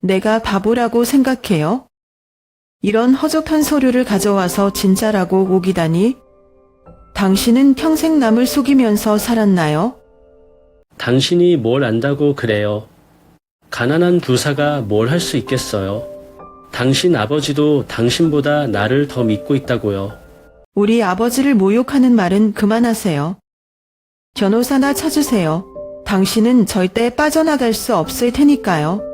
내가 바보라고 생각해요? 이런 허접한 서류를 가져와서 진짜라고 우기다니? 당신은 평생 남을 속이면서 살았나요? 당신이 뭘 안다고 그래요. 가난한 부사가 뭘 할 수 있겠어요. 당신 아버지도 당신보다 나를 더 믿고 있다고요. 우리 아버지를 모욕하는 말은 그만하세요. 변호사나 찾으세요. 당신은 절대 빠져나갈 수 없을 테니까요.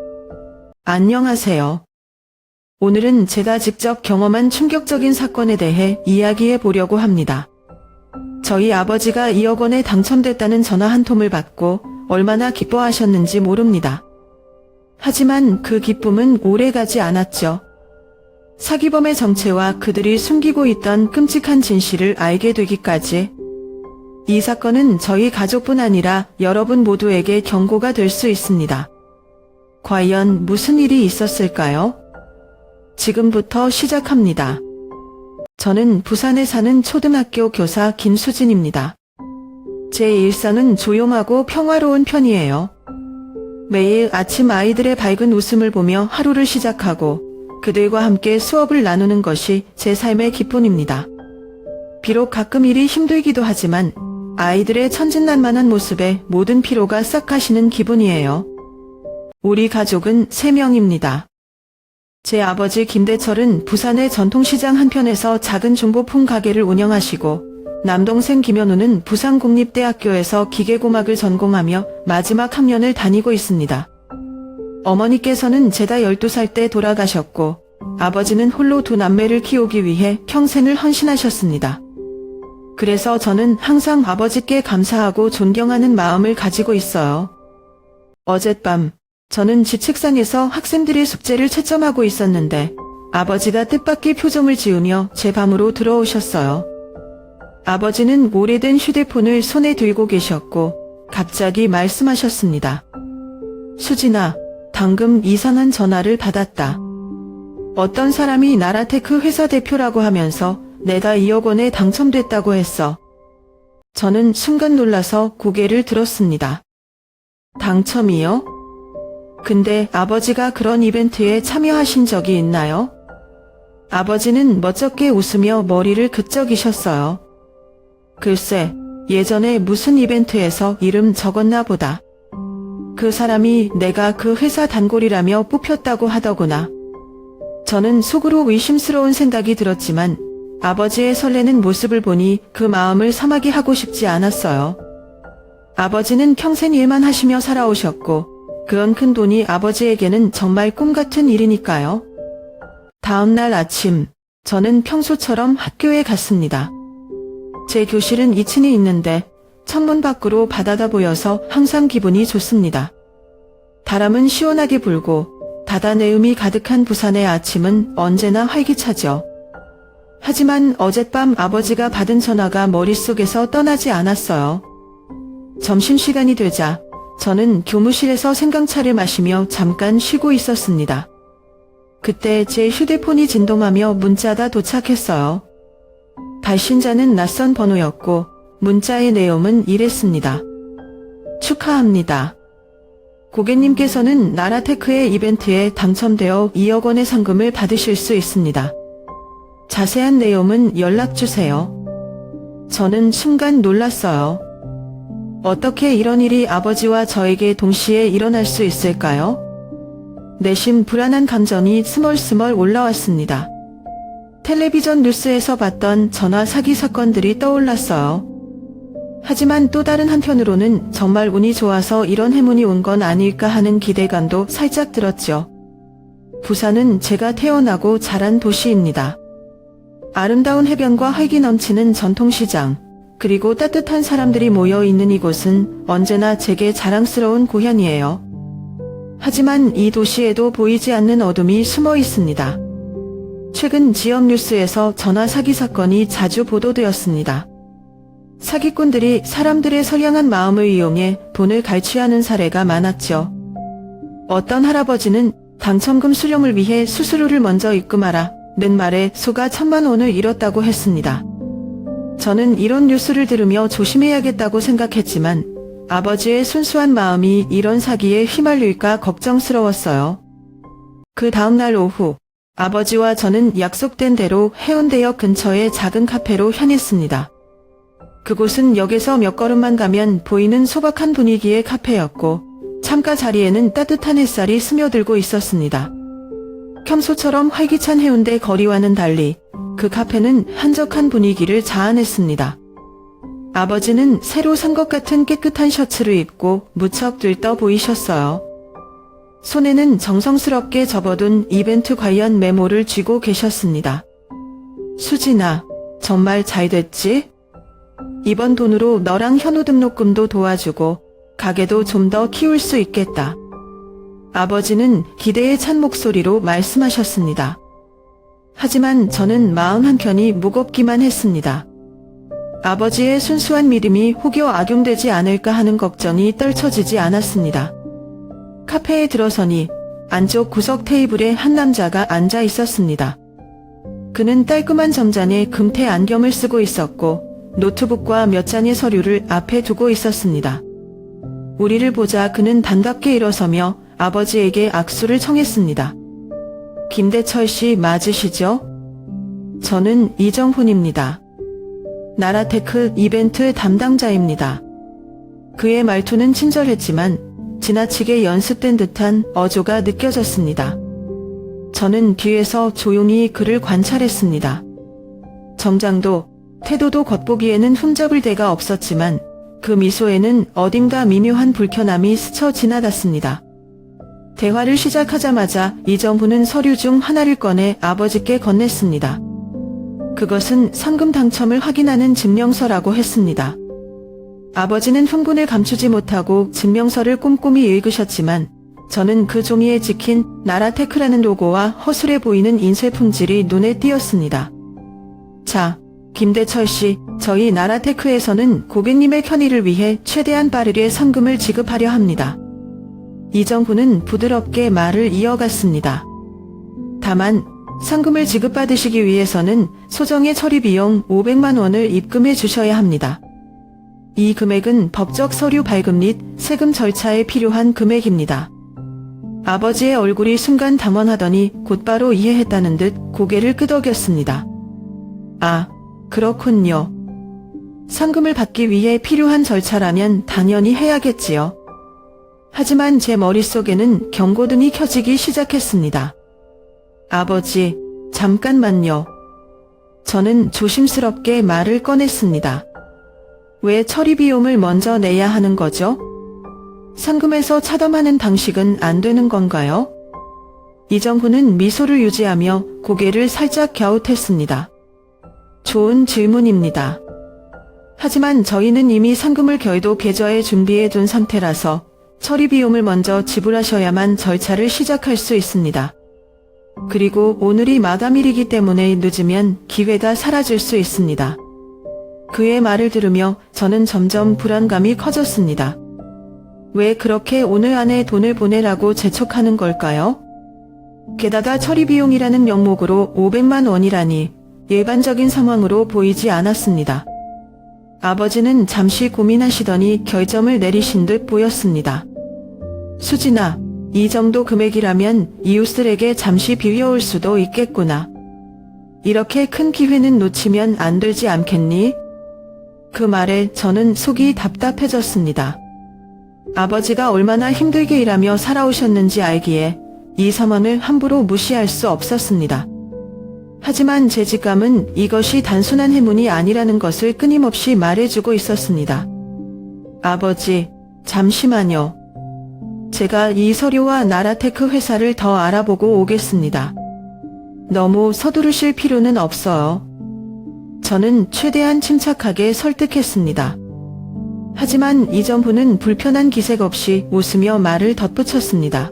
안녕하세요. 오늘은 제가 직접 경험한 충격적인 사건에 대해 이야기해 보려고 합니다. 저희 아버지가 2억 원에 당첨됐다는 전화 한 통을 받고 얼마나 기뻐하셨는지 모릅니다. 하지만 그 기쁨은 오래가지 않았죠. 사기범의 정체와 그들이 숨기고 있던 끔찍한 진실을 알게 되기까지. 이 사건은 저희 가족뿐 아니라 여러분 모두에게 경고가 될 수 있습니다. 과연 무슨 일이 있었을까요? 지금부터 시작합니다. 저는 부산에 사는 초등학교 교사 김수진입니다. 제 일상은 조용하고 평화로운 편이에요. 매일 아침 아이들의 밝은 웃음을 보며 하루를 시작하고 그들과 함께 수업을 나누는 것이 제 삶의 기쁨입니다. 비록 가끔 일이 힘들기도 하지만 아이들의 천진난만한 모습에 모든 피로가 싹 가시는 기분이에요. 우리 가족은 3명입니다. 제 아버지 김대철은 부산의 전통시장 한편에서 작은 중고품 가게를 운영하시고 남동생 김현우는 부산국립대학교에서 기계공학을 전공하며 마지막 학년을 다니고 있습니다. 어머니께서는 제가 12살 때 돌아가셨고 아버지는 홀로 2 남매를 키우기 위해 평생을 헌신하셨습니다. 그래서 저는 항상 아버지께 감사하고 존경하는 마음을 가지고 있어요. 어젯밤 저는 집 책상에서 학생들의 숙제를 채점하고 있었는데 아버지가 뜻밖의 표정을 지으며 제 방으로 들어오셨어요. 아버지는 오래된 휴대폰을 손에 들고 계셨고 갑자기 말씀하셨습니다. 수진아, 방금 이상한 전화를 받았다. 어떤 사람이 나라테크 회사 대표라고 하면서 내가 2억 원에 당첨됐다고 했어. 저는 순간 놀라서 고개를 들었습니다. 당첨이요? 근데 아버지가 그런 이벤트에 참여하신 적이 있나요? 아버지는 멋쩍게 웃으며 머리를 그적이셨어요. 글쎄, 예전에 무슨 이벤트에서 이름 적었나 보다. 그 사람이 내가 그 회사 단골이라며 뽑혔다고 하더구나. 저는 속으로 의심스러운 생각이 들었지만 아버지의 설레는 모습을 보니 그 마음을 상하게 하고 싶지 않았어요. 아버지는 평생 일만 하시며 살아오셨고 그런 큰 돈이 아버지에게는 정말 꿈같은 일이니까요. 다음 날 아침, 저는 평소처럼 학교에 갔습니다. 제 교실은 2층에 있는데 창문 밖으로 바다가 보여서 항상 기분이 좋습니다. 바람은 시원하게 불고 바다내음이 가득한 부산의 아침은 언제나 활기차죠. 하지만 어젯밤 아버지가 받은 전화가 머릿속에서 떠나지 않았어요. 점심시간이 되자 저는 교무실에서 생강차를 마시며 잠깐 쉬고 있었습니다. 그때 제 휴대폰이 진동하며 문자가 도착했어요. 발신자는 낯선 번호였고 문자의 내용은 이랬습니다. 축하합니다. 고객님께서는 나라테크의 이벤트에 당첨되어 2억 원의 상금을 받으실 수 있습니다. 자세한 내용은 연락주세요. 저는 순간 놀랐어요. 어떻게 이런 일이 아버지와 저에게 동시에 일어날 수 있을까요? 내심 불안한 감정이 스멀스멀 올라왔습니다. 텔레비전 뉴스에서 봤던 전화 사기 사건들이 떠올랐어요. 하지만 또 다른 한편으로는 정말 운이 좋아서 이런 행운이 온 건 아닐까 하는 기대감도 살짝 들었죠. 부산은 제가 태어나고 자란 도시입니다. 아름다운 해변과 활기 넘치는 전통시장, 그리고 따뜻한 사람들이 모여 있는 이곳은 언제나 제게 자랑스러운 고향이에요. 하지만 이 도시에도 보이지 않는 어둠이 숨어 있습니다. 최근 지역 뉴스에서 전화 사기 사건이 자주 보도되었습니다. 사기꾼들이 사람들의 선량한 마음을 이용해 돈을 갈취하는 사례가 많았죠. 어떤 할아버지는 당첨금 수령을 위해 수수료를 먼저 입금하라 는 말에 속아 1,000만 원을 잃었다고 했습니다. 저는 이런 뉴스를 들으며 조심해야겠다고 생각했지만 아버지의 순수한 마음이 이런 사기에 휘말릴까 걱정스러웠어요. 그 다음날 오후, 아버지와 저는 약속된 대로 해운대역 근처의 작은 카페로 향했습니다. 그곳은 역에서 몇 걸음만 가면 보이는 소박한 분위기의 카페였고, 창가 자리에는 따뜻한 햇살이 스며들고 있었습니다. 평소처럼 활기찬 해운대 거리와는 달리 그 카페는 한적한 분위기를 자아냈습니다. 아버지는 새로 산 것 같은 깨끗한 셔츠를 입고 무척 들떠 보이셨어요. 손에는 정성스럽게 접어둔 이벤트 관련 메모를 쥐고 계셨습니다. 수진아, 정말 잘 됐지? 이번 돈으로 너랑 현우 등록금도 도와주고 가게도 좀 더 키울 수 있겠다. 아버지는 기대에 찬 목소리로 말씀하셨습니다. 하지만 저는 마음 한켠이 무겁기만 했습니다. 아버지의 순수한 믿음이 혹여 악용되지 않을까 하는 걱정이 떨쳐지지 않았습니다. 카페에 들어서니 안쪽 구석 테이블에 한 남자가 앉아 있었습니다. 그는 깔끔한 점잔에 금태 안경을 쓰고 있었고 노트북과 몇 장의 서류를 앞에 두고 있었습니다. 우리를 보자 그는 반갑게 일어서며 아버지에게 악수를 청했습니다. 김대철 씨 맞으시죠? 저는 이정훈입니다. 나라테크 이벤트 담당자입니다. 그의 말투는 친절했지만 지나치게 연습된 듯한 어조가 느껴졌습니다. 저는 뒤에서 조용히 그를 관찰했습니다. 정장도 태도도 겉보기에는 흠잡을 데가 없었지만 그 미소에는 어딘가 미묘한 불편함이 스쳐 지나갔습니다. 대화를 시작하자마자 이정훈은 서류 중 하나를 꺼내 아버지께 건넸습니다. 그것은 상금 당첨을 확인하는 증명서라고 했습니다. 아버지는 흥분을 감추지 못하고 증명서를 꼼꼼히 읽으셨지만 저는 그 종이에 찍힌 나라테크라는 로고와 허술해 보이는 인쇄 품질이 눈에 띄었습니다. 자, 김대철 씨, 저희 나라테크에서는 고객님의 편의를 위해 최대한 빠르게 상금을 지급하려 합니다. 이정훈은 부드럽게 말을 이어갔습니다. 다만 상금을 지급받으시기 위해서는 소정의 처리 비용 500만 원을 입금해 주셔야 합니다. 이 금액은 법적 서류 발급 및 세금 절차에 필요한 금액입니다. 아버지의 얼굴이 순간 당황하더니 곧바로 이해했다는 듯 고개를 끄덕였습니다. 아, 그렇군요. 상금을 받기 위해 필요한 절차라면 당연히 해야겠지요. 하지만 제 머릿속에는 경고등이 켜지기 시작했습니다. 아버지, 잠깐만요. 저는 조심스럽게 말을 꺼냈습니다. 왜 처리 비용을 먼저 내야 하는 거죠? 상금에서 차담하는 방식은 안 되는 건가요? 이정훈은 미소를 유지하며 고개를 살짝 갸웃했습니다. 좋은 질문입니다. 하지만 저희는 이미 상금을 결도 계좌에 준비해 둔 상태라서 처리 비용을 먼저 지불하셔야만 절차를 시작할 수 있습니다. 그리고 오늘이 마감일이기 때문에 늦으면 기회가 사라질 수 있습니다. 그의 말을 들으며 저는 점점 불안감이 커졌습니다. 왜 그렇게 오늘 안에 돈을 보내라고 재촉하는 걸까요? 게다가 처리 비용이라는 명목으로 500만 원이라니 일반적인 상황으로 보이지 않았습니다. 아버지는 잠시 고민하시더니 결정을 내리신 듯 보였습니다. 수진아, 이 정도 금액이라면 이웃들에게 잠시 비워올 수도 있겠구나. 이렇게 큰 기회는 놓치면 안 되지 않겠니? 그 말에 저는 속이 답답해졌습니다. 아버지가 얼마나 힘들게 일하며 살아오셨는지 알기에 이 상황을 함부로 무시할 수 없었습니다. 하지만 제 직감은 이것이 단순한 해문이 아니라는 것을 끊임없이 말해주고 있었습니다. 아버지, 잠시만요. 제가 이 서류와 나라테크 회사를 더 알아보고 오겠습니다. 너무 서두르실 필요는 없어요. 저는 최대한 침착하게 설득했습니다. 하지만 이정훈은 불편한 기색 없이 웃으며 말을 덧붙였습니다.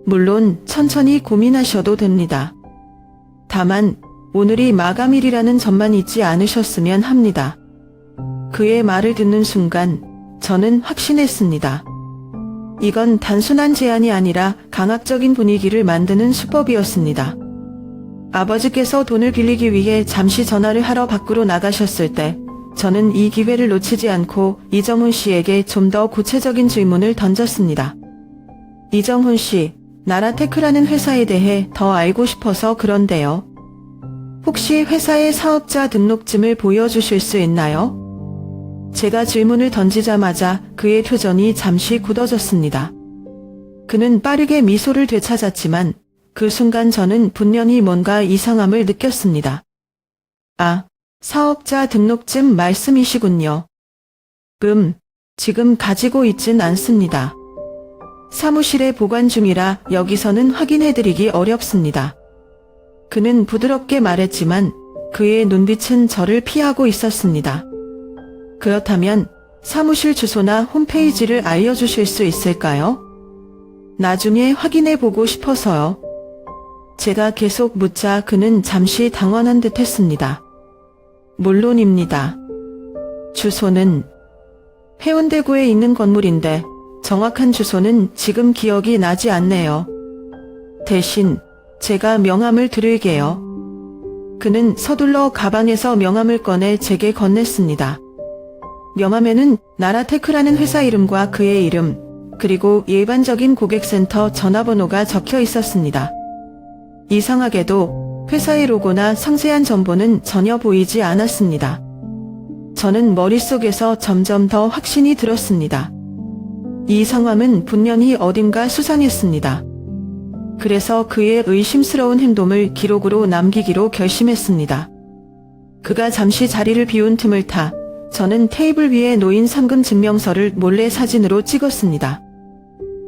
물론 천천히 고민하셔도 됩니다. 다만 오늘이 마감일이라는 점만 잊지 않으셨으면 합니다. 그의 말을 듣는 순간 저는 확신했습니다. 이건 단순한 제안이 아니라 강압적인 분위기를 만드는 수법이었습니다. 아버지께서 돈을 빌리기 위해 잠시 전화를 하러 밖으로 나가셨을 때 저는 이 기회를 놓치지 않고 이정훈 씨에게 좀 더 구체적인 질문을 던졌습니다. 이정훈 씨, 나라테크라는 회사에 대해 더 알고 싶어서 그런데요. 혹시 회사의 사업자 등록증을 보여주실 수 있나요? 제가 질문을 던지자마자 그의 표정이 잠시 굳어졌습니다. 그는 빠르게 미소를 되찾았지만 그 순간 저는 분명히 뭔가 이상함을 느꼈습니다. 아, 사업자 등록증 말씀이시군요. 지금 가지고 있진 않습니다. 사무실에 보관 중이라 여기서는 확인해드리기 어렵습니다. 그는 부드럽게 말했지만 그의 눈빛은 저를 피하고 있었습니다. 그렇다면 사무실 주소나 홈페이지를 알려주실 수 있을까요? 나중에 확인해보고 싶어서요. 제가 계속 묻자 그는 잠시 당황한 듯 했습니다. 물론입니다. 주소는 해운대구에 있는 건물인데 정확한 주소는 지금 기억이 나지 않네요. 대신 제가 명함을 드릴게요. 그는 서둘러 가방에서 명함을 꺼내 제게 건넸습니다. 명함에는 나라테크라는 회사 이름과 그의 이름, 그리고 일반적인 고객센터 전화번호가 적혀 있었습니다. 이상하게도 회사의 로고나 상세한 정보는 전혀 보이지 않았습니다. 저는 머릿속에서 점점 더 확신이 들었습니다. 이 상황은 분명히 어딘가 수상했습니다. 그래서 그의 의심스러운 행동을 기록으로 남기기로 결심했습니다. 그가 잠시 자리를 비운 틈을 타 저는 테이블 위에 놓인 상금 증명서를 몰래 사진으로 찍었습니다.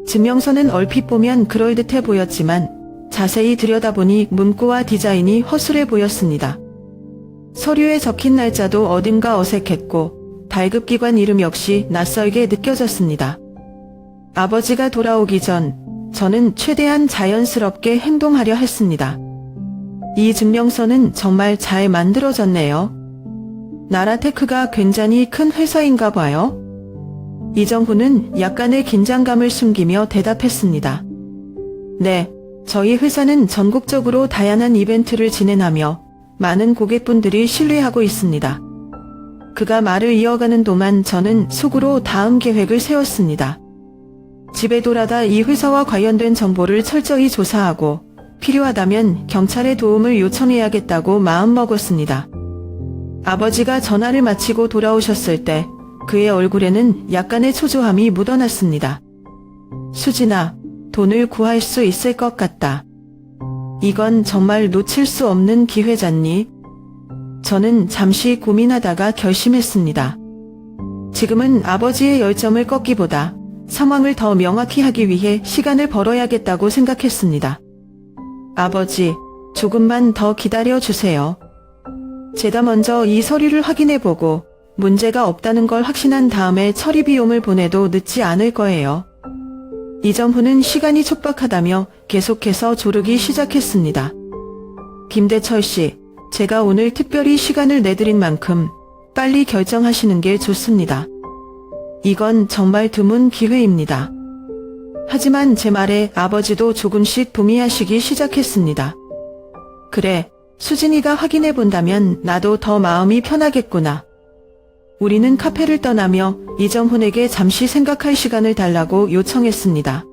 증명서는 얼핏 보면 그럴듯해 보였지만 자세히 들여다보니 문구와 디자인이 허술해 보였습니다. 서류에 적힌 날짜도 어딘가 어색했고 발급기관 이름 역시 낯설게 느껴졌습니다. 아버지가 돌아오기 전 저는 최대한 자연스럽게 행동하려 했습니다. 이 증명서는 정말 잘 만들어졌네요. 나라테크가 굉장히 큰 회사인가 봐요. 이정훈은 약간의 긴장감을 숨기며 대답했습니다. 네, 저희 회사는 전국적으로 다양한 이벤트를 진행하며 많은 고객분들이 신뢰하고 있습니다. 그가 말을 이어가는 동안 저는 속으로 다음 계획을 세웠습니다. 집에 돌아다 이 회사와 관련된 정보를 철저히 조사하고 필요하다면 경찰의 도움을 요청해야겠다고 마음먹었습니다. 아버지가 전화를 마치고 돌아오셨을 때 그의 얼굴에는 약간의 초조함이 묻어났습니다. 수진아, 돈을 구할 수 있을 것 같다. 이건 정말 놓칠 수 없는 기회잖니? 저는 잠시 고민하다가 결심했습니다. 지금은 아버지의 열정을 꺾기보다 상황을 더 명확히 하기 위해 시간을 벌어야겠다고 생각했습니다. 아버지, 조금만 더 기다려 주세요. 제가 먼저 이 서류를 확인해보고 문제가 없다는 걸 확신한 다음에 처리 비용을 보내도 늦지 않을 거예요. 이정훈은 시간이 촉박하다며 계속해서 조르기 시작했습니다. 김대철 씨, 제가 오늘 특별히 시간을 내드린 만큼 빨리 결정하시는 게 좋습니다. 이건 정말 드문 기회입니다. 하지만 제 말에 아버지도 조금씩 동의하시기 시작했습니다. 그래, 수진이가 확인해 본다면 나도 더 마음이 편하겠구나. 우리는 카페를 떠나며 이정훈에게 잠시 생각할 시간을 달라고 요청했습니다.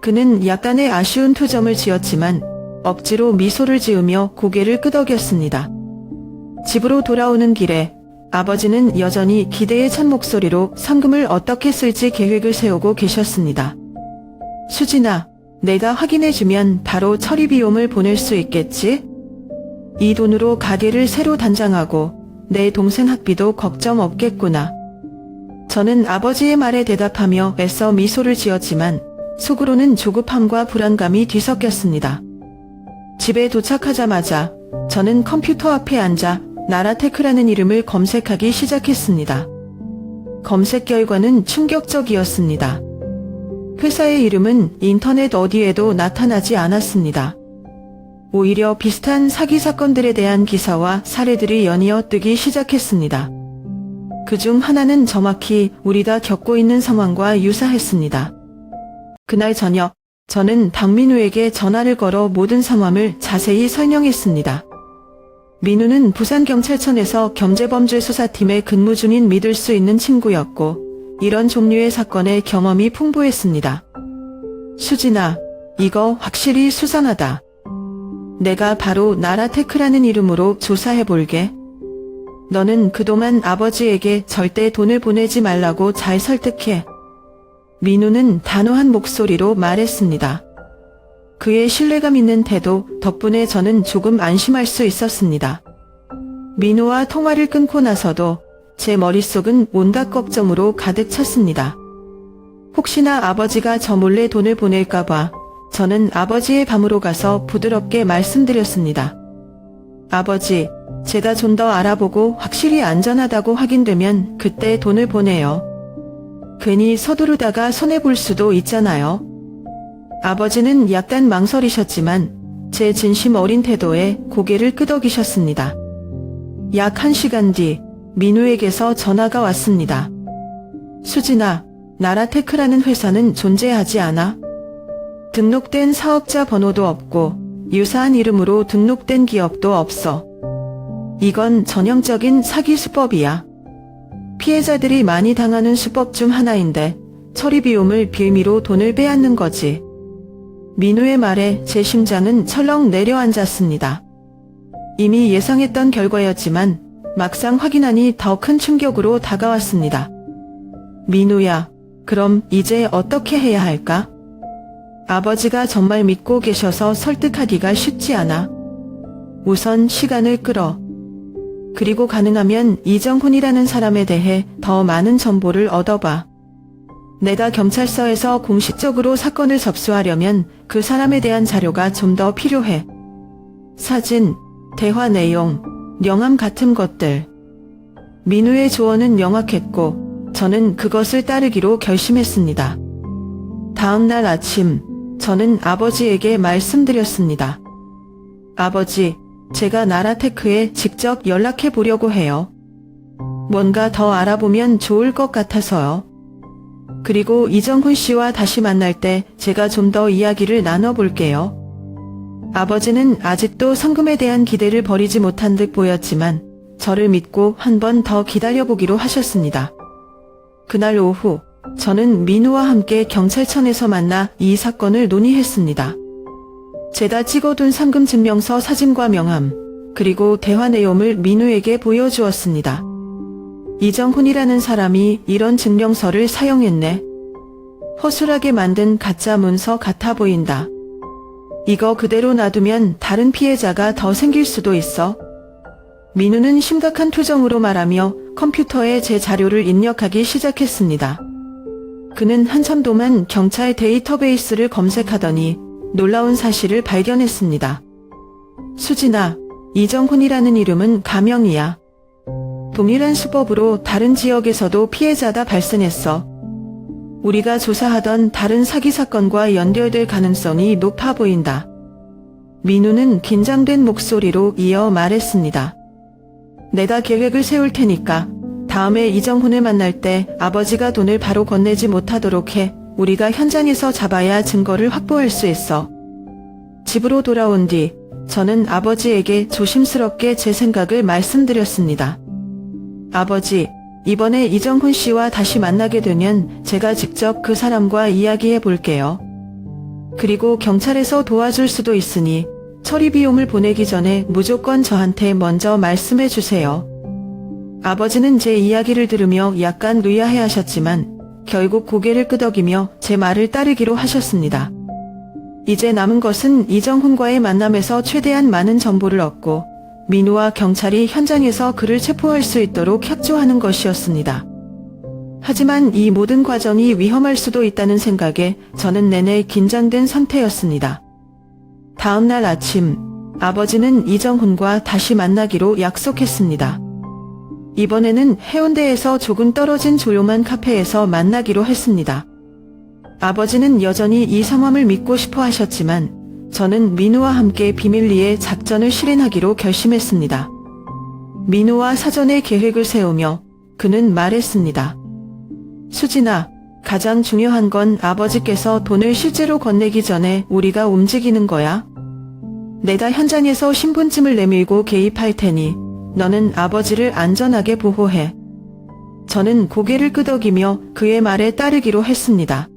그는 약간의 아쉬운 표정을 지었지만 억지로 미소를 지으며 고개를 끄덕였습니다. 집으로 돌아오는 길에 아버지는 여전히 기대에 찬 목소리로 상금을 어떻게 쓸지 계획을 세우고 계셨습니다. 수진아, 내가 확인해주면 바로 처리 비용을 보낼 수 있겠지? 이 돈으로 가게를 새로 단장하고 내 동생 학비도 걱정 없겠구나. 저는 아버지의 말에 대답하며 애써 미소를 지었지만 속으로는 조급함과 불안감이 뒤섞였습니다. 집에 도착하자마자 저는 컴퓨터 앞에 앉아 나라테크라는 이름을 검색하기 시작했습니다. 검색 결과는 충격적이었습니다. 회사의 이름은 인터넷 어디에도 나타나지 않았습니다. 오히려 비슷한 사기 사건들에 대한 기사와 사례들이 연이어 뜨기 시작했습니다. 그중 하나는 정확히 우리가 겪고 있는 상황과 유사했습니다. 그날 저녁, 저는 박민우에게 전화를 걸어 모든 상황을 자세히 설명했습니다. 민우는 부산경찰청에서 경제범죄수사팀에 근무 중인 믿을 수 있는 친구였고, 이런 종류의 사건에 경험이 풍부했습니다. 수진아, 이거 확실히 수상하다. 내가 바로 나라테크라는 이름으로 조사해 볼게. 너는 그동안 아버지에게 절대 돈을 보내지 말라고 잘 설득해. 민우는 단호한 목소리로 말했습니다. 그의 신뢰감 있는 태도 덕분에 저는 조금 안심할 수 있었습니다. 민우와 통화를 끊고 나서도 제 머릿속은 온갖 걱정으로 가득 찼습니다. 혹시나 아버지가 저 몰래 돈을 보낼까봐 저는 아버지의 방으로 가서 부드럽게 말씀드렸습니다. 아버지, 제가 좀 더 알아보고 확실히 안전하다고 확인되면 그때 돈을 보내요. 괜히 서두르다가 손해볼 수도 있잖아요. 아버지는 약간 망설이셨지만 제 진심 어린 태도에 고개를 끄덕이셨습니다. 약 1시간 뒤 민우에게서 전화가 왔습니다. 수진아, 나라테크라는 회사는 존재하지 않아. 등록된 사업자 번호도 없고 유사한 이름으로 등록된 기업도 없어. 이건 전형적인 사기 수법이야. 피해자들이 많이 당하는 수법 중 하나인데 처리 비용을 빌미로 돈을 빼앗는 거지. 민우의 말에 제 심장은 철렁 내려앉았습니다. 이미 예상했던 결과였지만 막상 확인하니 더 큰 충격으로 다가왔습니다. 민우야, 그럼 이제 어떻게 해야 할까? 아버지가 정말 믿고 계셔서 설득하기가 쉽지 않아. 우선 시간을 끌어. 그리고 가능하면 이정훈이라는 사람에 대해 더 많은 정보를 얻어봐. 내가 경찰서에서 공식적으로 사건을 접수하려면 그 사람에 대한 자료가 좀 더 필요해. 사진, 대화 내용, 명함 같은 것들. 민우의 조언은 명확했고 저는 그것을 따르기로 결심했습니다. 다음 날 아침 저는 아버지에게 말씀드렸습니다. 아버지, 제가 나라테크에 직접 연락해 보려고 해요. 뭔가 더 알아보면 좋을 것 같아서요. 그리고 이정훈 씨와 다시 만날 때 제가 좀 더 이야기를 나눠볼게요. 아버지는 아직도 성금에 대한 기대를 버리지 못한 듯 보였지만 저를 믿고 한 번 더 기다려보기로 하셨습니다. 그날 오후 저는 민우와 함께 경찰청에서 만나 이 사건을 논의했습니다. 제가 찍어둔 상금 증명서 사진과 명함, 그리고 대화 내용을 민우에게 보여주었습니다. 이정훈이라는 사람이 이런 증명서를 사용했네. 허술하게 만든 가짜 문서 같아 보인다. 이거 그대로 놔두면 다른 피해자가 더 생길 수도 있어. 민우는 심각한 표정으로 말하며 컴퓨터에 제 자료를 입력하기 시작했습니다. 그는 한참 동안 경찰 데이터베이스를 검색하더니 놀라운 사실을 발견했습니다. 수진아, 이정훈이라는 이름은 가명이야. 동일한 수법으로 다른 지역에서도 피해자가 발생했어. 우리가 조사하던 다른 사기 사건과 연결될 가능성이 높아 보인다. 민우는 긴장된 목소리로 이어 말했습니다. 내가 계획을 세울 테니까 다음에 이정훈을 만날 때 아버지가 돈을 바로 건네지 못하도록 해. 우리가 현장에서 잡아야 증거를 확보할 수 있어. 집으로 돌아온 뒤 저는 아버지에게 조심스럽게 제 생각을 말씀드렸습니다. 아버지, 이번에 이정훈 씨와 다시 만나게 되면 제가 직접 그 사람과 이야기해 볼게요. 그리고 경찰에서 도와줄 수도 있으니 처리 비용을 보내기 전에 무조건 저한테 먼저 말씀해 주세요. 아버지는 제 이야기를 들으며 약간 의아해 하셨지만 결국 고개를 끄덕이며 제 말을 따르기로 하셨습니다. 이제 남은 것은 이정훈과의 만남에서 최대한 많은 정보를 얻고 민우와 경찰이 현장에서 그를 체포할 수 있도록 협조하는 것이었습니다. 하지만 이 모든 과정이 위험할 수도 있다는 생각에 저는 내내 긴장된 상태였습니다. 다음 날 아침, 아버지는 이정훈과 다시 만나기로 약속했습니다. 이번에는 해운대에서 조금 떨어진 조용한 카페에서 만나기로 했습니다. 아버지는 여전히 이 상황을 믿고 싶어 하셨지만 저는 민우와 함께 비밀리에 작전을 실행하기로 결심했습니다. 민우와 사전에 계획을 세우며 그는 말했습니다. 수진아, 가장 중요한 건 아버지께서 돈을 실제로 건네기 전에 우리가 움직이는 거야. 내가 현장에서 신분증을 내밀고 개입할 테니 너는 아버지를 안전하게 보호해. 저는 고개를 끄덕이며 그의 말에 따르기로 했습니다.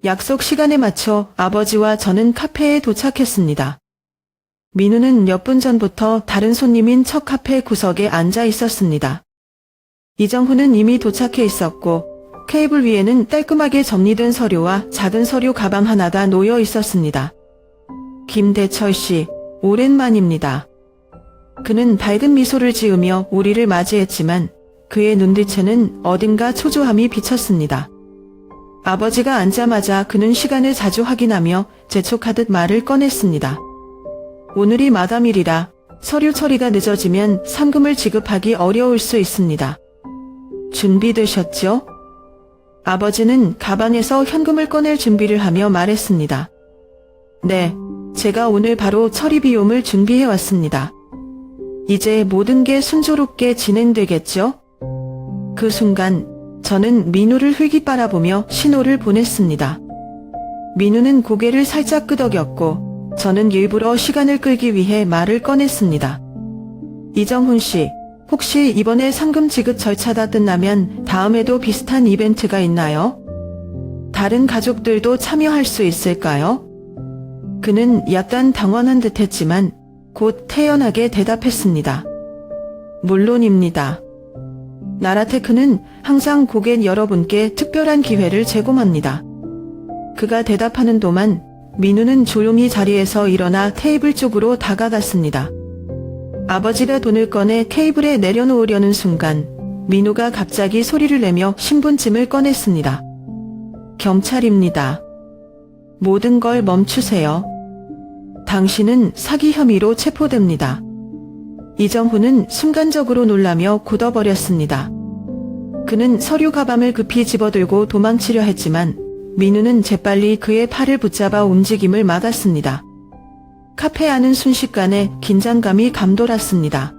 약속 시간에 맞춰 아버지와 저는 카페에 도착했습니다. 민우는 몇 분 전부터 다른 손님인 첫 카페 구석에 앉아 있었습니다. 이정훈은 이미 도착해 있었고 테이블 위에는 깔끔하게 정리된 서류와 작은 서류 가방 하나가 놓여 있었습니다. 김대철 씨, 오랜만입니다. 그는 밝은 미소를 지으며 우리를 맞이했지만 그의 눈빛에는 어딘가 초조함이 비쳤습니다. 아버지가 앉자마자 그는 시간을 자주 확인하며 재촉하듯 말을 꺼냈습니다. 오늘이 마감일이라 서류 처리가 늦어지면 상금을 지급하기 어려울 수 있습니다. 준비되셨죠? 아버지는 가방에서 현금을 꺼낼 준비를 하며 말했습니다. 네, 제가 오늘 바로 처리 비용을 준비해 왔습니다. 이제 모든 게 순조롭게 진행되겠죠? 그 순간 저는 민우를 흘기 바라보며 신호를 보냈습니다. 민우는 고개를 살짝 끄덕였고 저는 일부러 시간을 끌기 위해 말을 꺼냈습니다. 이정훈 씨, 혹시 이번에 상금 지급 절차가 끝나면 다음에도 비슷한 이벤트가 있나요? 다른 가족들도 참여할 수 있을까요? 그는 약간 당황한 듯했지만 곧 태연하게 대답했습니다. 물론입니다. 나라테크는 항상 고객 여러분께 특별한 기회를 제공합니다. 그가 대답하는 동안 민우는 조용히 자리에서 일어나 테이블 쪽으로 다가갔습니다. 아버지가 돈을 꺼내 테이블에 내려놓으려는 순간 민우가 갑자기 소리를 내며 신분증을 꺼냈습니다. 경찰입니다. 모든 걸 멈추세요. 당신은 사기 혐의로 체포됩니다. 이정훈은 순간적으로 놀라며 굳어버렸습니다. 그는 서류 가방을 급히 집어들고 도망치려 했지만 민우는 재빨리 그의 팔을 붙잡아 움직임을 막았습니다. 카페 안은 순식간에 긴장감이 감돌았습니다.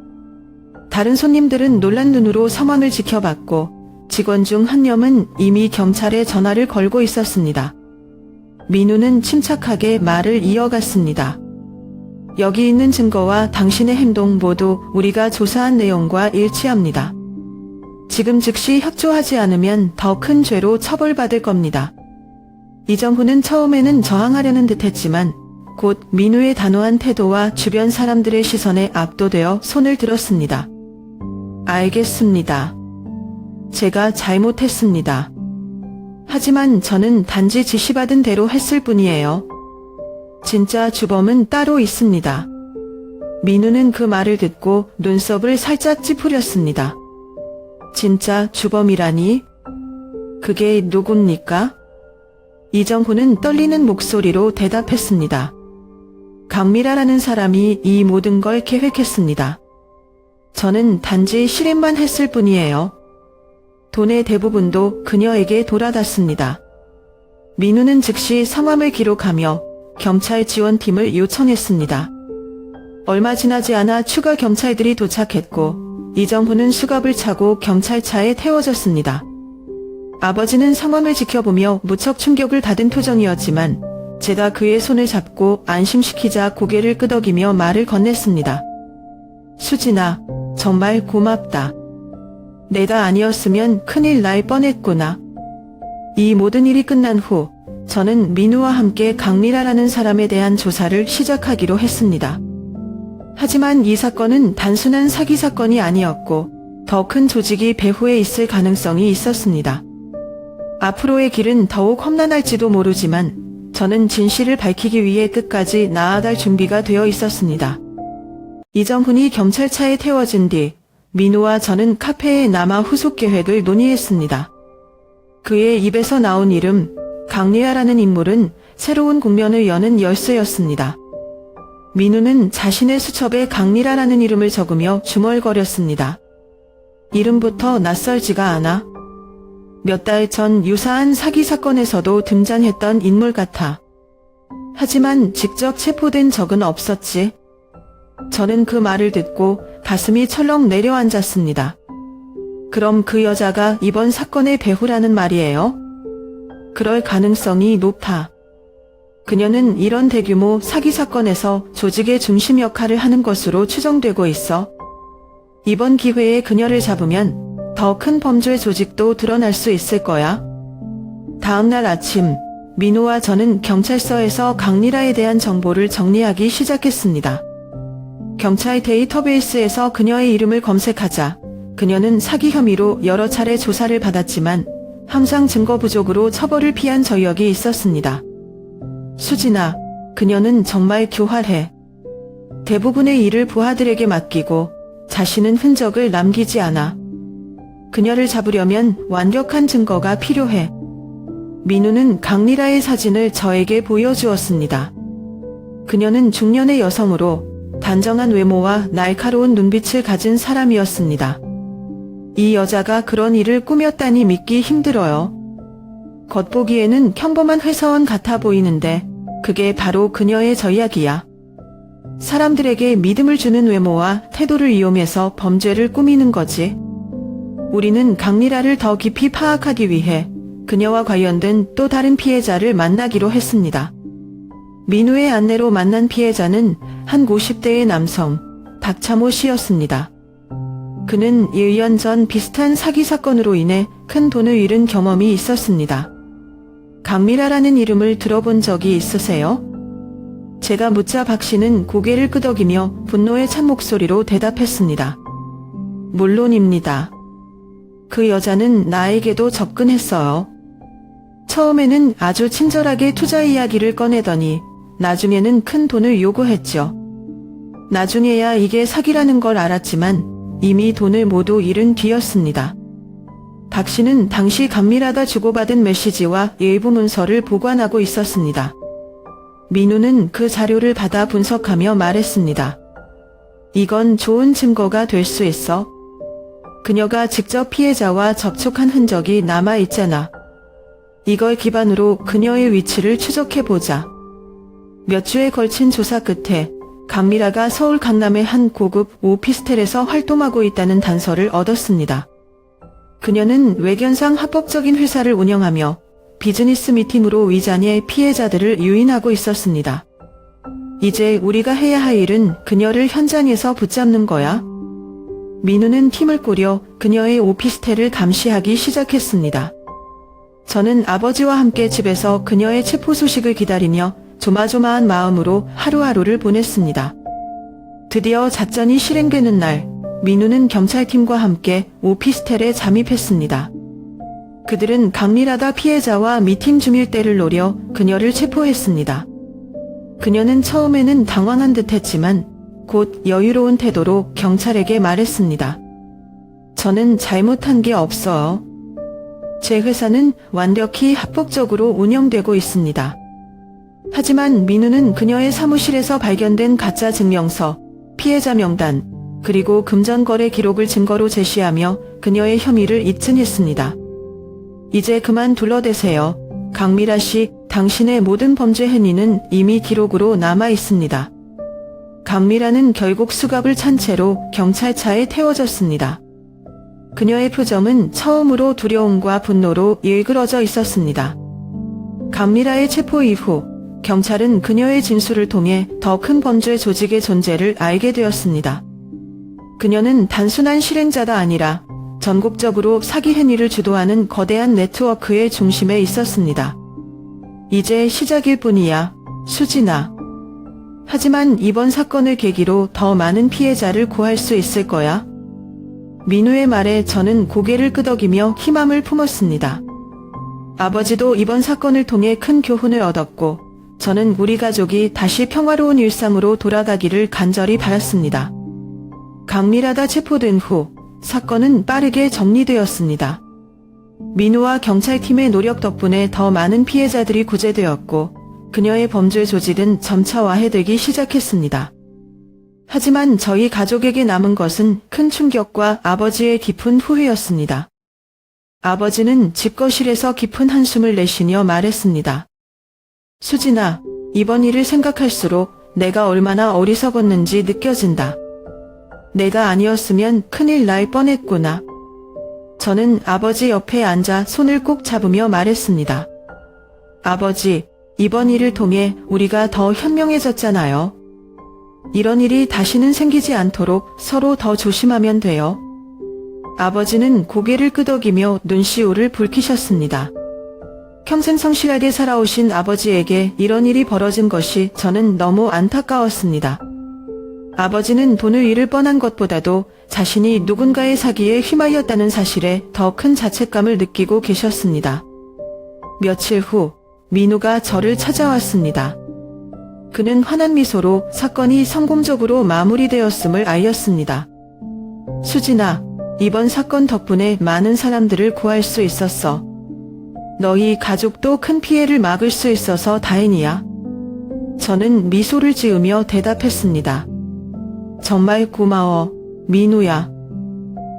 다른 손님들은 놀란 눈으로 상황을 지켜봤고 직원 중 한 명은 이미 경찰에 전화를 걸고 있었습니다. 민우는 침착하게 말을 이어갔습니다. 여기 있는 증거와 당신의 행동 모두 우리가 조사한 내용과 일치합니다. 지금 즉시 협조하지 않으면 더 큰 죄로 처벌받을 겁니다. 이정훈은 처음에는 저항하려는 듯했지만 곧 민우의 단호한 태도와 주변 사람들의 시선에 압도되어 손을 들었습니다. 알겠습니다. 제가 잘못했습니다. 하지만 저는 단지 지시받은 대로 했을 뿐이에요. 진짜 주범은 따로 있습니다. 민우는 그 말을 듣고 눈썹을 살짝 찌푸렸습니다. 진짜 주범이라니? 그게 누굽니까? 이정훈은 떨리는 목소리로 대답했습니다. 강미라라는 사람이 이 모든 걸 계획했습니다. 저는 단지 실행만 했을 뿐이에요. 돈의 대부분도 그녀에게 돌아갔습니다. 민우는 즉시 성함을 기록하며 경찰 지원팀을 요청했습니다. 얼마 지나지 않아 추가 경찰들이 도착했고 이정훈은 수갑을 차고 경찰차에 태워졌습니다. 아버지는 상황을 지켜보며 무척 충격을 받은 표정이었지만 제가 그의 손을 잡고 안심시키자 고개를 끄덕이며 말을 건넸습니다. 수진아, 정말 고맙다. 내가 아니었으면 큰일 날 뻔했구나. 이 모든 일이 끝난 후 저는 민우와 함께 강미라라는 사람에 대한 조사를 시작하기로 했습니다. 하지만 이 사건은 단순한 사기 사건이 아니었고 더 큰 조직이 배후에 있을 가능성이 있었습니다. 앞으로의 길은 더욱 험난할지도 모르지만 저는 진실을 밝히기 위해 끝까지 나아갈 준비가 되어 있었습니다. 이정훈이 경찰차에 태워진 뒤 민우와 저는 카페에 남아 후속 계획을 논의했습니다. 그의 입에서 나온 이름 강리아라는 인물은 새로운 국면을 여는 열쇠였습니다. 민우는 자신의 수첩에 강리라라는 이름을 적으며 중얼거렸습니다. 이름부터 낯설지가 않아. 몇 달 전 유사한 사기 사건에서도 등장했던 인물 같아. 하지만 직접 체포된 적은 없었지. 저는 그 말을 듣고 가슴이 철렁 내려앉았습니다. 그럼 그 여자가 이번 사건의 배후라는 말이에요? 그럴 가능성이 높아. 그녀는 이런 대규모 사기 사건에서 조직의 중심 역할을 하는 것으로 추정되고 있어. 이번 기회에 그녀를 잡으면 더 큰 범죄 조직도 드러날 수 있을 거야. 다음 날 아침, 민우와 저는 경찰서에서 강리라에 대한 정보를 정리하기 시작했습니다. 경찰 데이터베이스에서 그녀의 이름을 검색하자 그녀는 사기 혐의로 여러 차례 조사를 받았지만 항상 증거 부족으로 처벌을 피한 전력이 있었습니다. 수진아, 그녀는 정말 교활해. 대부분의 일을 부하들에게 맡기고 자신은 흔적을 남기지 않아. 그녀를 잡으려면 완벽한 증거가 필요해. 민우는 강리라의 사진을 저에게 보여주었습니다. 그녀는 중년의 여성으로 단정한 외모와 날카로운 눈빛을 가진 사람이었습니다. 이 여자가 그런 일을 꾸몄다니 믿기 힘들어요. 겉보기에는 평범한 회사원 같아 보이는데 그게 바로 그녀의 전략이야. 사람들에게 믿음을 주는 외모와 태도를 이용해서 범죄를 꾸미는 거지. 우리는 강리라를 더 깊이 파악하기 위해 그녀와 관련된 또 다른 피해자를 만나기로 했습니다. 민우의 안내로 만난 피해자는 한 50대의 남성, 박참호 씨였습니다. 그는 1년 전 비슷한 사기 사건으로 인해 큰 돈을 잃은 경험이 있었습니다. 강미라라는 이름을 들어본 적이 있으세요? 제가 묻자 박 씨는 고개를 끄덕이며 분노에 찬 목소리로 대답했습니다. 물론입니다. 그 여자는 나에게도 접근했어요. 처음에는 아주 친절하게 투자 이야기를 꺼내더니 나중에는 큰 돈을 요구했죠. 나중에야 이게 사기라는 걸 알았지만 이미 돈을 모두 잃은 뒤였습니다. 박 씨는 당시 감밀하다 주고받은 메시지와 일부 문서를 보관하고 있었습니다. 민우는 그 자료를 받아 분석하며 말했습니다. 이건 좋은 증거가 될 수 있어. 그녀가 직접 피해자와 접촉한 흔적이 남아있잖아. 이걸 기반으로 그녀의 위치를 추적해보자. 몇 주에 걸친 조사 끝에 강미라가 서울 강남의 한 고급 오피스텔에서 활동하고 있다는 단서를 얻었습니다. 그녀는 외견상 합법적인 회사를 운영하며 비즈니스 미팅으로 위장해 피해자들을 유인하고 있었습니다. 이제 우리가 해야 할 일은 그녀를 현장에서 붙잡는 거야. 민우는 팀을 꾸려 그녀의 오피스텔을 감시하기 시작했습니다. 저는 아버지와 함께 집에서 그녀의 체포 소식을 기다리며 조마조마한 마음으로 하루하루를 보냈습니다. 드디어 작전이 실행되는 날, 민우는 경찰팀과 함께 오피스텔에 잠입했습니다. 그들은 강리라다 피해자와 미팅 중일 때를 노려 그녀를 체포했습니다. 그녀는 처음에는 당황한 듯했지만 곧 여유로운 태도로 경찰에게 말했습니다. 저는 잘못한 게 없어요. 제 회사는 완벽히 합법적으로 운영되고 있습니다. 하지만 민우는 그녀의 사무실에서 발견된 가짜 증명서, 피해자 명단, 그리고 금전거래 기록을 증거로 제시하며 그녀의 혐의를 입증했습니다. 이제 그만 둘러대세요. 강미라 씨, 당신의 모든 범죄 행위는 이미 기록으로 남아 있습니다. 강미라는 결국 수갑을 찬 채로 경찰차에 태워졌습니다. 그녀의 표정은 처음으로 두려움과 분노로 일그러져 있었습니다. 강미라의 체포 이후 경찰은 그녀의 진술을 통해 더 큰 범죄 조직의 존재를 알게 되었습니다. 그녀는 단순한 실행자가 아니라 전국적으로 사기 행위를 주도하는 거대한 네트워크의 중심에 있었습니다. 이제 시작일 뿐이야, 수진아. 하지만 이번 사건을 계기로 더 많은 피해자를 구할 수 있을 거야. 민우의 말에 저는 고개를 끄덕이며 희망을 품었습니다. 아버지도 이번 사건을 통해 큰 교훈을 얻었고 저는 우리 가족이 다시 평화로운 일상으로 돌아가기를 간절히 바랐습니다. 강미라가 체포된 후 사건은 빠르게 정리되었습니다. 민우와 경찰팀의 노력 덕분에 더 많은 피해자들이 구제되었고 그녀의 범죄 조직은 점차 와해되기 시작했습니다. 하지만 저희 가족에게 남은 것은 큰 충격과 아버지의 깊은 후회였습니다. 아버지는 집거실에서 깊은 한숨을 내쉬며 말했습니다. 수진아, 이번 일을 생각할수록 내가 얼마나 어리석었는지 느껴진다. 내가 아니었으면 큰일 날 뻔했구나. 저는 아버지 옆에 앉아 손을 꼭 잡으며 말했습니다. 아버지, 이번 일을 통해 우리가 더 현명해졌잖아요. 이런 일이 다시는 생기지 않도록 서로 더 조심하면 돼요. 아버지는 고개를 끄덕이며 눈시울을 붉히셨습니다. 평생 성실하게 살아오신 아버지에게 이런 일이 벌어진 것이 저는 너무 안타까웠습니다. 아버지는 돈을 잃을 뻔한 것보다도 자신이 누군가의 사기에 휘말렸다는 사실에 더 큰 자책감을 느끼고 계셨습니다. 며칠 후 민우가 저를 찾아왔습니다. 그는 환한 미소로 사건이 성공적으로 마무리되었음을 알렸습니다. 수진아, 이번 사건 덕분에 많은 사람들을 구할 수 있었어. 너희 가족도 큰 피해를 막을 수 있어서 다행이야. 저는 미소를 지으며 대답했습니다. 정말 고마워, 민우야.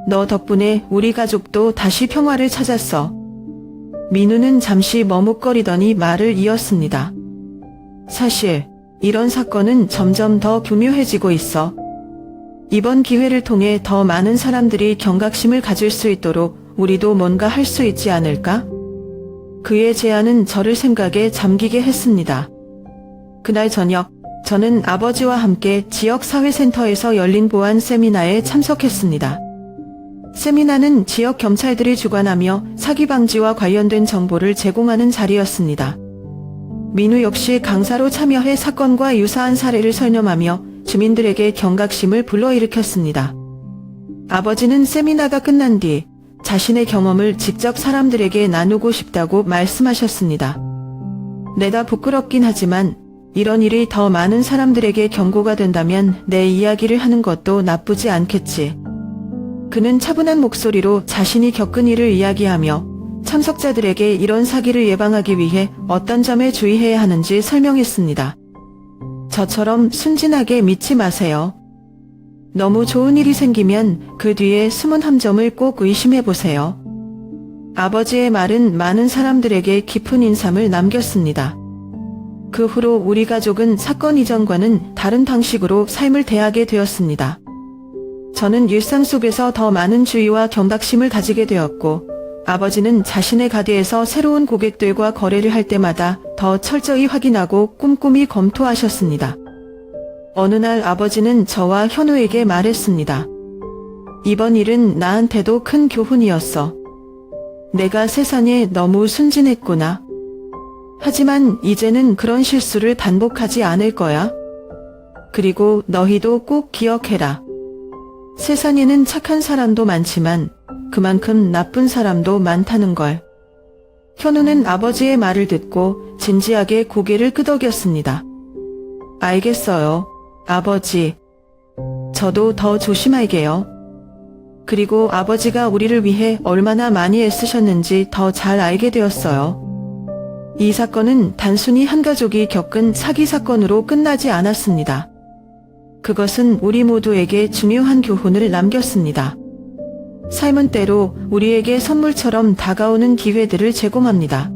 너 덕분에 우리 가족도 다시 평화를 찾았어. 민우는 잠시 머뭇거리더니 말을 이었습니다. 사실 이런 사건은 점점 더 교묘해지고 있어. 이번 기회를 통해 더 많은 사람들이 경각심을 가질 수 있도록 우리도 뭔가 할 수 있지 않을까? 그의 제안은 저를 생각에 잠기게 했습니다. 그날 저녁, 저는 아버지와 함께 지역사회센터에서 열린 보안 세미나에 참석했습니다. 세미나는 지역 경찰들이 주관하며 사기 방지와 관련된 정보를 제공하는 자리였습니다. 민우 역시 강사로 참여해 사건과 유사한 사례를 설명하며 주민들에게 경각심을 불러일으켰습니다. 아버지는 세미나가 끝난 뒤 자신의 경험을 직접 사람들에게 나누고 싶다고 말씀하셨습니다. 내가 부끄럽긴 하지만 이런 일이 더 많은 사람들에게 경고가 된다면 내 이야기를 하는 것도 나쁘지 않겠지. 그는 차분한 목소리로 자신이 겪은 일을 이야기하며 참석자들에게 이런 사기를 예방하기 위해 어떤 점에 주의해야 하는지 설명했습니다. 저처럼 순진하게 믿지 마세요. 너무 좋은 일이 생기면 그 뒤에 숨은 함정을 꼭 의심해보세요. 아버지의 말은 많은 사람들에게 깊은 인상을 남겼습니다. 그 후로 우리 가족은 사건 이전과는 다른 방식으로 삶을 대하게 되었습니다. 저는 일상 속에서 더 많은 주의와 경각심을 가지게 되었고, 아버지는 자신의 가게에서 새로운 고객들과 거래를 할 때마다 더 철저히 확인하고 꼼꼼히 검토하셨습니다. 어느 날 아버지는 저와 현우에게 말했습니다. 이번 일은 나한테도 큰 교훈이었어. 내가 세상에 너무 순진했구나. 하지만 이제는 그런 실수를 반복하지 않을 거야. 그리고 너희도 꼭 기억해라. 세상에는 착한 사람도 많지만 그만큼 나쁜 사람도 많다는 걸. 현우는 아버지의 말을 듣고 진지하게 고개를 끄덕였습니다. 알겠어요, 아버지. 저도 더 조심할게요. 그리고 아버지가 우리를 위해 얼마나 많이 애쓰셨는지 더 잘 알게 되었어요. 이 사건은 단순히 한 가족이 겪은 사기 사건으로 끝나지 않았습니다. 그것은 우리 모두에게 중요한 교훈을 남겼습니다. 삶은 때로 우리에게 선물처럼 다가오는 기회들을 제공합니다.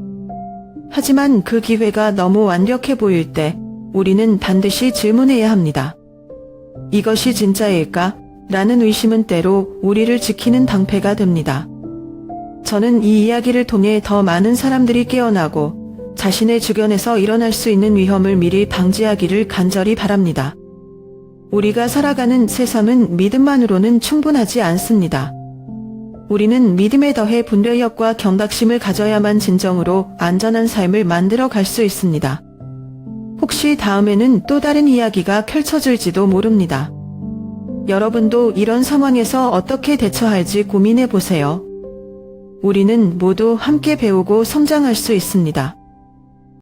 하지만 그 기회가 너무 완벽해 보일 때 우리는 반드시 질문해야 합니다. 이것이 진짜일까? 라는 의심은 때로 우리를 지키는 방패가 됩니다. 저는 이 이야기를 통해 더 많은 사람들이 깨어나고 자신의 주변에서 일어날 수 있는 위험을 미리 방지하기를 간절히 바랍니다. 우리가 살아가는 세상은 믿음만으로는 충분하지 않습니다. 우리는 믿음에 더해 분별력과 경각심을 가져야만 진정으로 안전한 삶을 만들어 갈 수 있습니다. 혹시 다음에는 또 다른 이야기가 펼쳐질지도 모릅니다. 여러분도 이런 상황에서 어떻게 대처할지 고민해 보세요. 우리는 모두 함께 배우고 성장할 수 있습니다.